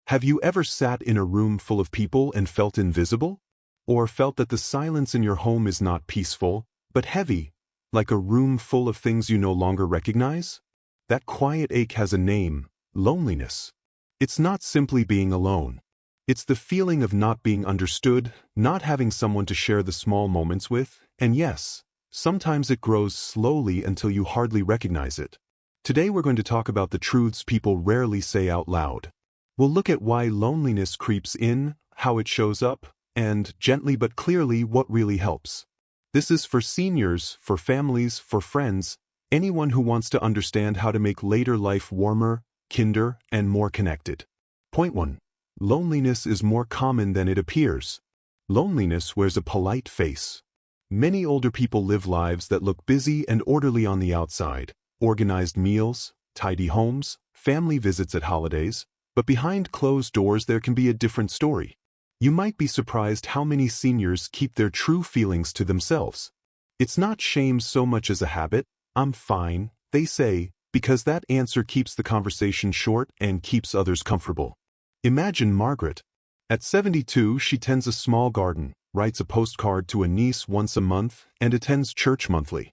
Have you ever sat in a room full of people and felt invisible? Or felt that the silence in your home is not peaceful, but heavy, like a room full of things you no longer recognize? That quiet ache has a name: loneliness. It's not simply being alone. It's the feeling of not being understood, not having someone to share the small moments with, and yes, sometimes it grows slowly until you hardly recognize it. Today we're going to talk about the truths people rarely say out loud. We'll look at why loneliness creeps in, how it shows up, and, gently but clearly, what really helps. This is for seniors, for families, for friends, anyone who wants to understand how to make later life warmer, kinder, and more connected. Point 1. Loneliness is more common than it appears. Loneliness wears a polite face. Many older people live lives that look busy and orderly on the outside: organized meals, tidy homes, family visits at holidays, but behind closed doors there can be a different story. You might be surprised how many seniors keep their true feelings to themselves. It's not shame so much as a habit. "I'm fine," they say, because that answer keeps the conversation short and keeps others comfortable. Imagine Margaret. At 72, she tends a small garden, writes a postcard to a niece once a month, and attends church monthly.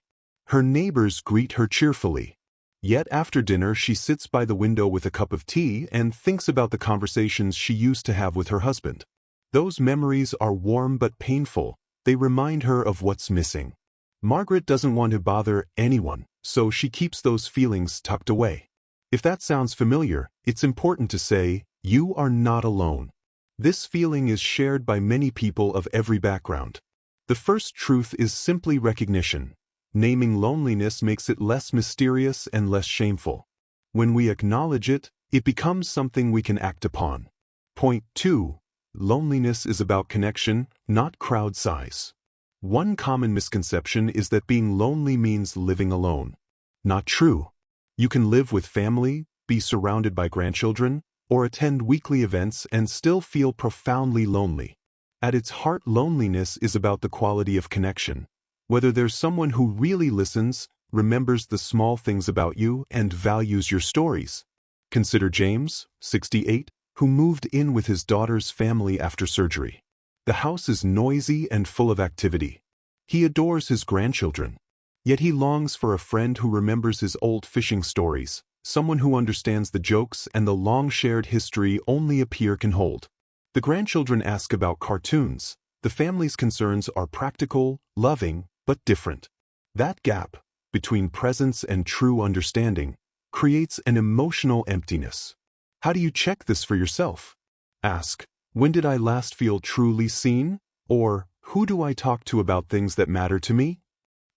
Her neighbors greet her cheerfully. Yet after dinner she sits by the window with a cup of tea and thinks about the conversations she used to have with her husband. Those memories are warm but painful. They remind her of what's missing. Margaret doesn't want to bother anyone, so she keeps those feelings tucked away. If that sounds familiar, it's important to say, you are not alone. This feeling is shared by many people of every background. The first truth is simply recognition. Naming loneliness makes it less mysterious and less shameful. When we acknowledge it, it becomes something we can act upon. Point 2. Loneliness is about connection, not crowd size. One common misconception is that being lonely means living alone. Not true. You can live with family, be surrounded by grandchildren, or attend weekly events and still feel profoundly lonely. At its heart, loneliness is about the quality of connection. Whether there's someone who really listens, remembers the small things about you, and values your stories. Consider James, 68, who moved in with his daughter's family after surgery. The house is noisy and full of activity. He adores his grandchildren. Yet he longs for a friend who remembers his old fishing stories, someone who understands the jokes and the long-shared history only a peer can hold. The grandchildren ask about cartoons. The family's concerns are practical, loving, but different. That gap, between presence and true understanding, creates an emotional emptiness. How do you check this for yourself? Ask, when did I last feel truly seen? Or, who do I talk to about things that matter to me?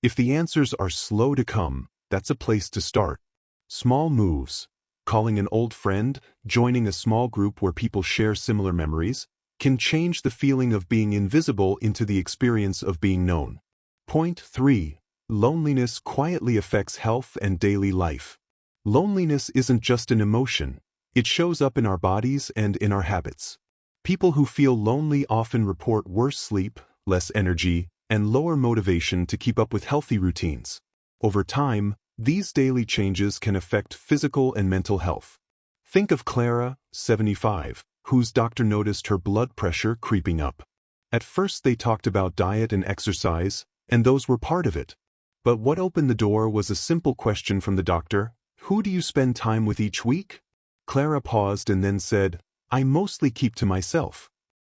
If the answers are slow to come, that's a place to start. Small moves, calling an old friend, joining a small group where people share similar memories, can change the feeling of being invisible into the experience of being known. Point 3. Loneliness quietly affects health and daily life. Loneliness isn't just an emotion. It shows up in our bodies and in our habits. People who feel lonely often report worse sleep, less energy, and lower motivation to keep up with healthy routines. Over time, these daily changes can affect physical and mental health. Think of Clara, 75, whose doctor noticed her blood pressure creeping up. At first they talked about diet and exercise, and those were part of it. But what opened the door was a simple question from the doctor: who do you spend time with each week? Clara paused and then said, "I mostly keep to myself."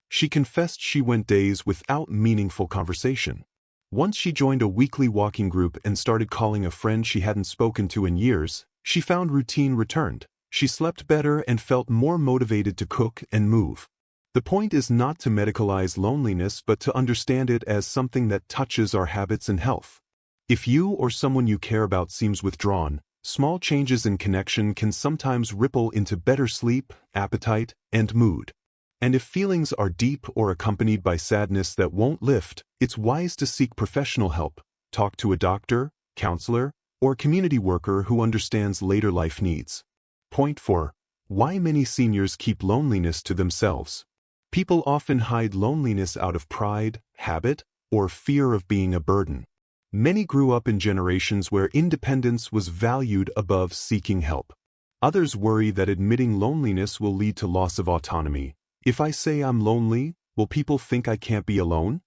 She confessed she went days without meaningful conversation. Once she joined a weekly walking group and started calling a friend she hadn't spoken to in years, she found routine returned. She slept better and felt more motivated to cook and move. The point is not to medicalize loneliness but to understand it as something that touches our habits and health. If you or someone you care about seems withdrawn, small changes in connection can sometimes ripple into better sleep, appetite, and mood. And if feelings are deep or accompanied by sadness that won't lift, it's wise to seek professional help. Talk to a doctor, counselor, or community worker who understands later life needs. Point 4. Why many seniors keep loneliness to themselves. People often hide loneliness out of pride, habit, or fear of being a burden. Many grew up in generations where independence was valued above seeking help. Others worry that admitting loneliness will lead to loss of autonomy. If I say I'm lonely, will people think I can't be alone?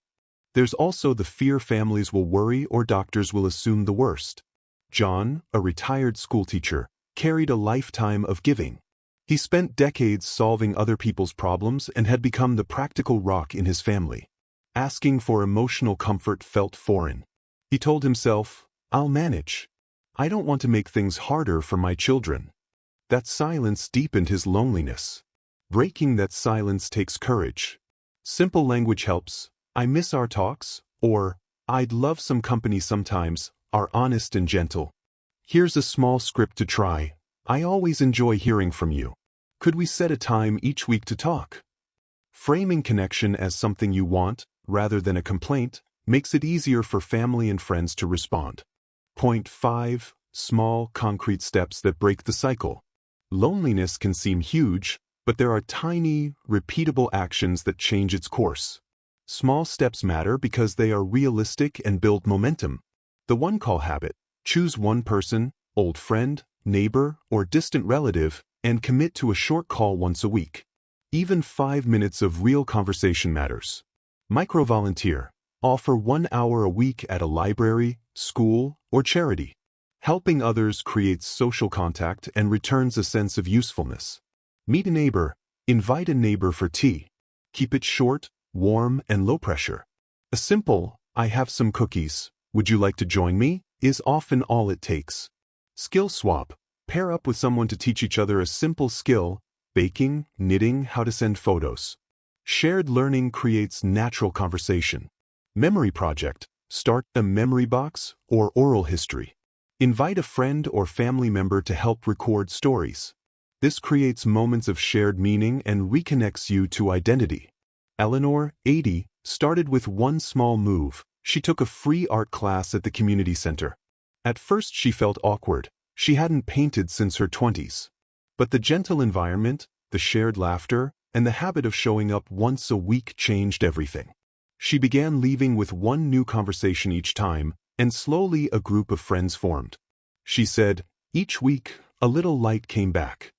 There's also the fear families will worry or doctors will assume the worst. John, a retired schoolteacher, carried a lifetime of giving. He spent decades solving other people's problems and had become the practical rock in his family. Asking for emotional comfort felt foreign. He told himself, "I'll manage. I don't want to make things harder for my children." That silence deepened his loneliness. Breaking that silence takes courage. Simple language helps. "I miss our talks," or "I'd love some company sometimes," are honest and gentle. Here's a small script to try. "I always enjoy hearing from you. Could we set a time each week to talk?" Framing connection as something you want, rather than a complaint, makes it easier for family and friends to respond. Point 5. Small, concrete steps that break the cycle. Loneliness can seem huge, but there are tiny, repeatable actions that change its course. Small steps matter because they are realistic and build momentum. The one-call habit. Choose one person, old friend, neighbor, or distant relative, and commit to a short call once a week. Even 5 minutes of real conversation matters. Micro-volunteer. Offer 1 hour a week at a library, school, or charity. Helping others creates social contact and returns a sense of usefulness. Meet a neighbor. Invite a neighbor for tea. Keep it short, warm, and low pressure. A simple, "I have some cookies, would you like to join me?" is often all it takes. Skill swap. Pair up with someone to teach each other a simple skill, baking, knitting, how to send photos. Shared learning creates natural conversation. Memory project. Start a memory box or oral history. Invite a friend or family member to help record stories. This creates moments of shared meaning and reconnects you to identity. Eleanor, 80, started with one small move. She took a free art class at the community center. At first she felt awkward. She hadn't painted since her 20s. But the gentle environment, the shared laughter, and the habit of showing up once a week changed everything. She began leaving with one new conversation each time, and slowly a group of friends formed. She said, "Each week, a little light came back."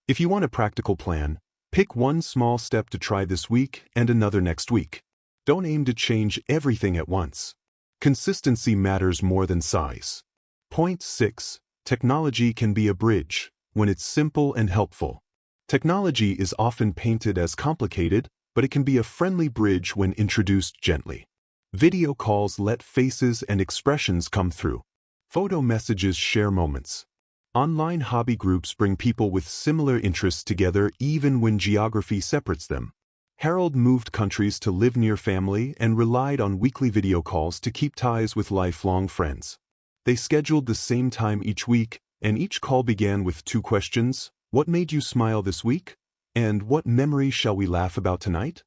If you want a practical plan, pick one small step to try this week and another next week. Don't aim to change everything at once. Consistency matters more than size. Point 6. Technology can be a bridge when it's simple and helpful. Technology is often painted as complicated, but it can be a friendly bridge when introduced gently. Video calls let faces and expressions come through. Photo messages share moments. Online hobby groups bring people with similar interests together even when geography separates them. Harold moved countries to live near family and relied on weekly video calls to keep ties with lifelong friends. They scheduled the same time each week, and each call began with 2 questions: "What made you smile this week?" and "What memory shall we laugh about tonight?"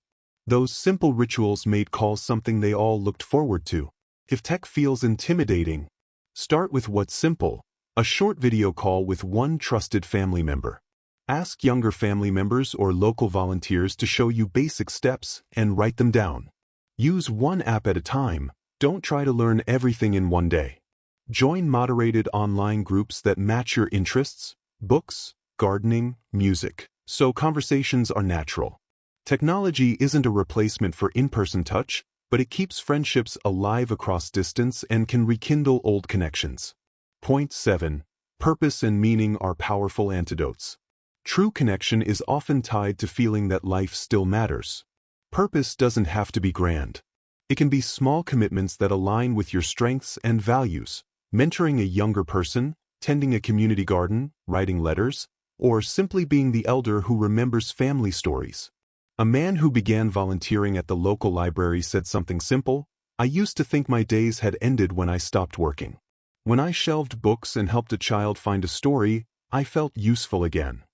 Those simple rituals made calls something they all looked forward to. If tech feels intimidating, start with what's simple: a short video call with one trusted family member. Ask younger family members or local volunteers to show you basic steps and write them down. Use one app at a time. Don't try to learn everything in one day. Join moderated online groups that match your interests: books, gardening, music, so conversations are natural. Technology isn't a replacement for in-person touch, but it keeps friendships alive across distance and can rekindle old connections. Point 7. Purpose and meaning are powerful antidotes. True connection is often tied to feeling that life still matters. Purpose doesn't have to be grand. It can be small commitments that align with your strengths and values: mentoring a younger person, tending a community garden, writing letters, or simply being the elder who remembers family stories. A man who began volunteering at the local library said something simple: "I used to think my days had ended when I stopped working. When I shelved books and helped a child find a story, I felt useful again."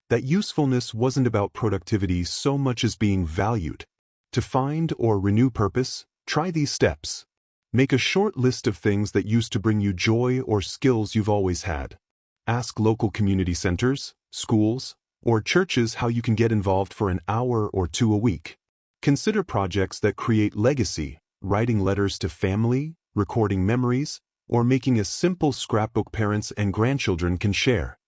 That usefulness wasn't about productivity so much as being valued. To find or renew purpose, try these steps. Make a short list of things that used to bring you joy or skills you've always had. Ask local community centers, schools, or churches how you can get involved for an hour or 2 a week. Consider projects that create legacy: writing letters to family, recording memories, or making a simple scrapbook parents and grandchildren can share.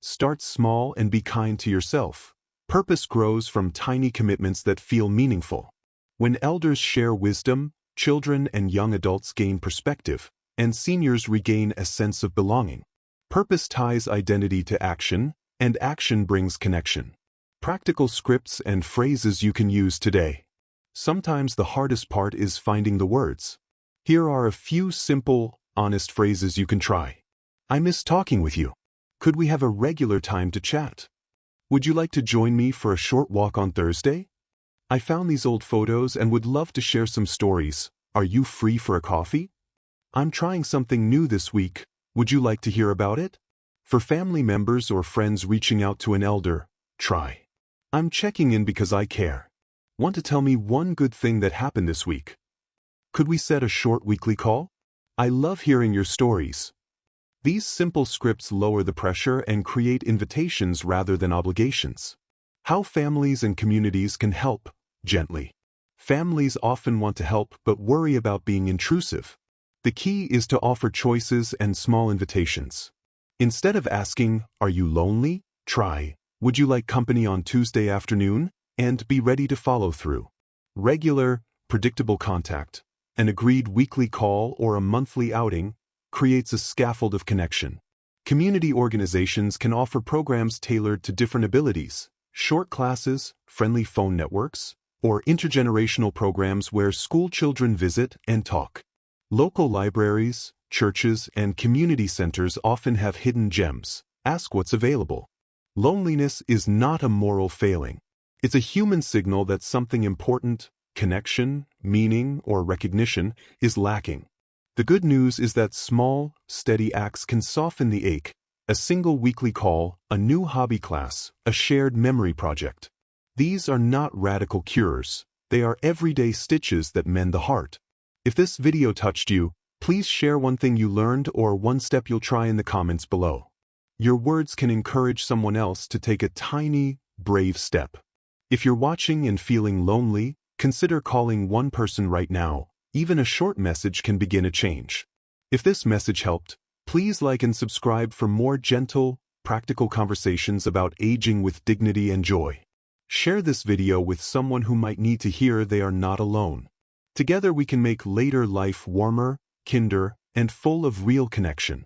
Start small and be kind to yourself. Purpose grows from tiny commitments that feel meaningful. When elders share wisdom, children and young adults gain perspective, and seniors regain a sense of belonging. Purpose ties identity to action, and action brings connection. Practical scripts and phrases you can use today. Sometimes the hardest part is finding the words. Here are a few simple, honest phrases you can try. I miss talking with you. Could we have a regular time to chat? Would you like to join me for a short walk on Thursday? I found these old photos and would love to share some stories. Are you free for a coffee? I'm trying something new this week. Would you like to hear about it? For family members or friends reaching out to an elder, try. I'm checking in because I care. Want to tell me one good thing that happened this week? Could we set a short weekly call? I love hearing your stories. These simple scripts lower the pressure and create invitations rather than obligations. How families and communities can help, gently. Families often want to help but worry about being intrusive. The key is to offer choices and small invitations. Instead of asking, "Are you lonely?" try, "Would you like company on Tuesday afternoon?" and be ready to follow through. Regular, predictable contact, an agreed weekly call or a monthly outing, creates a scaffold of connection. Community organizations can offer programs tailored to different abilities, short classes, friendly phone networks, or intergenerational programs where school children visit and talk. Local libraries, churches, and community centers often have hidden gems. Ask what's available. Loneliness is not a moral failing. It's a human signal that something important, connection, meaning, or recognition, is lacking. The good news is that small, steady acts can soften the ache. A single weekly call, a new hobby class, a shared memory project. These are not radical cures. They are everyday stitches that mend the heart. If this video touched you, please share one thing you learned or one step you'll try in the comments below. Your words can encourage someone else to take a tiny, brave step. If you're watching and feeling lonely, consider calling one person right now. Even a short message can begin a change. If this message helped, please like and subscribe for more gentle, practical conversations about aging with dignity and joy. Share this video with someone who might need to hear they are not alone. Together we can make later life warmer, kinder, and full of real connection.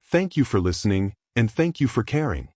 Thank you for listening, and thank you for caring.